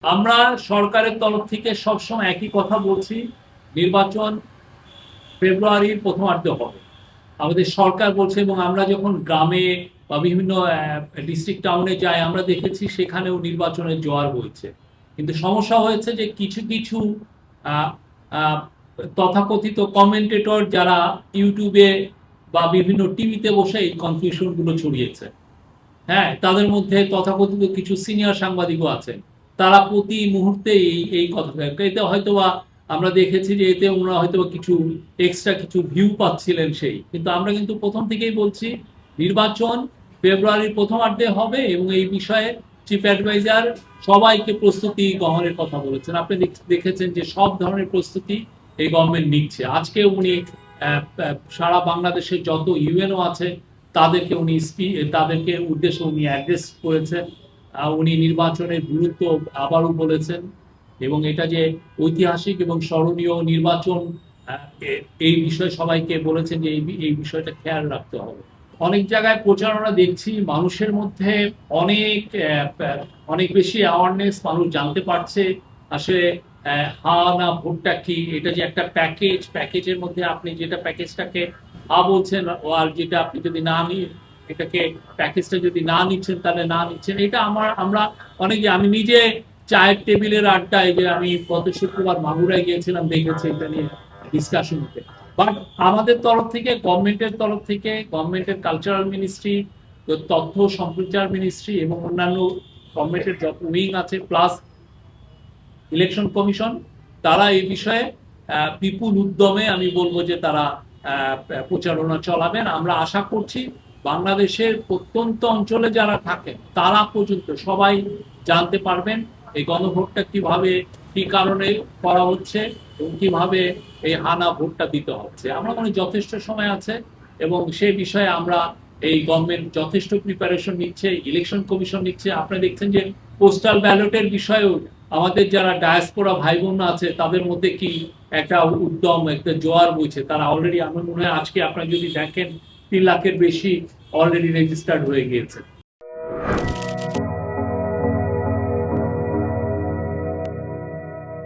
আমরা সরকারের তরফ থেকে সবসময় একই কথা বলছি, নির্বাচন ফেব্রুয়ারির প্রথমার্ধে হবে। আমাদের সরকার বলছে, এবং আমরা যখন গ্রামে বা বিভিন্ন ডিস্ট্রিক্ট টাউনে যাই আমরা দেখেছি সেখানেও নির্বাচনের জোয়ার বইছে। কিন্তু সমস্যা হয়েছে যে কিছু কিছু আহ, আহ, তথাকথিত কমেন্টেটর যারা ইউটিউবে বা বিভিন্ন টিভিতে বসে এই কনফিউশন গুলো ছড়িয়েছে। হ্যাঁ, তাদের মধ্যে তথাকথিত কিছু সিনিয়র সাংবাদিকও আছেন। তারা প্রতি মুহূর্তে এই কথাটা, এতে হয়তোবা আমরা দেখেছি যে এতে ওনারা হয়তো কিছু এক্সট্রা কিছু ভিউ পাচ্ছিলেন সেই, কিন্তু আমরা কিন্তু প্রথম থেকেই বলছি নির্বাচন ফেব্রুয়ারির প্রথমার্ধে হবে, এবং এই বিষয়ে চিফ অ্যাডভাইজার সবাইকে প্রস্তুতি গ্রহণের কথা বলেছেন। আপনি দেখেছেন যে সব ধরনের প্রস্তুতি এই গভর্নমেন্ট নিচ্ছে। আজকে উনি সারা বাংলাদেশের যত ইউএনও আছে তাদেরকে উদ্দেশ্যে উনি অ্যাড্রেস করেছেন। উনি নির্বাচনের গুরুত্ব আবারও বলেছেন, এবং এটা যে ঐতিহাসিক এবং স্মরণীয় নির্বাচন, এই বিষয়ে সবাইকে বলেছেন যে এই বিষয়টা খেয়াল রাখতে হবে। অনেক জায়গায় প্রচারণা দেখছি মানুষের মধ্যে অনেক অনেক বেশি অ্যাওয়ারনেস, মানুষ জানতে পারছে আসলে হা না ভোটটা কি। এটা যে একটা প্যাকেজের মধ্যে আপনি যেটা প্যাকেজটাকে হা বলছেন, আর যেটা আপনি যদি না নিয়ে এটাকে প্যাকেজটা যদি না নিচ্ছেন তাহলে না নিচ্ছেন, এটা আমরা অনেকে, আমি নিজে চায়ের টেবিলের আড্ডায় যে আমি গত শুক্রবার মাগুরায় গিয়েছিলাম দেখেছি এটা নিয়ে ডিসকাশন হতে। বাট আমাদের তরফ থেকে, গভর্নমেন্টের কালচারাল মিনিস্ট্রি, তথ্য সম্প্রচার মিনিস্ট্রি এবং অন্যান্য গভর্নমেন্টের যত উইং আছে, প্লাস ইলেকশন কমিশন, তারা এই বিষয়ে বিপুল উদ্যমে আমি বলবো যে তারা প্রচারণা চালাবেন। আমরা আশা করছি বাংলাদেশের প্রত্যন্ত অঞ্চলে যারা থাকেন তারা পর্যন্ত সবাই জানতে পারবেন এই গণভোটটা কিভাবে, কি কারণে করা হচ্ছে এবং কিভাবে এই হানা ভোটটা দিতে হচ্ছে। আমরা মনে যথেষ্ট সময় আছে, এবং সে বিষয়ে আমরা এই গভর্নমেন্ট যথেষ্ট প্রিপারেশন নিচ্ছে, ইলেকশন কমিশন নিচ্ছে। আপনারা দেখছেন যে পোস্টাল ব্যালটের বিষয়েও আমাদের যারা ডায়াসপোরা ভাই বোন আছে তাদের মধ্যে কি একটা উদ্যম, একটা জোয়ার বইছে। তারা অলরেডি, আমার মনে হয় আজকে আপনারা যদি দেখেন 3 লাখের বেশি অলরেডি রেজিস্টার্ড হয়ে গিয়েছে।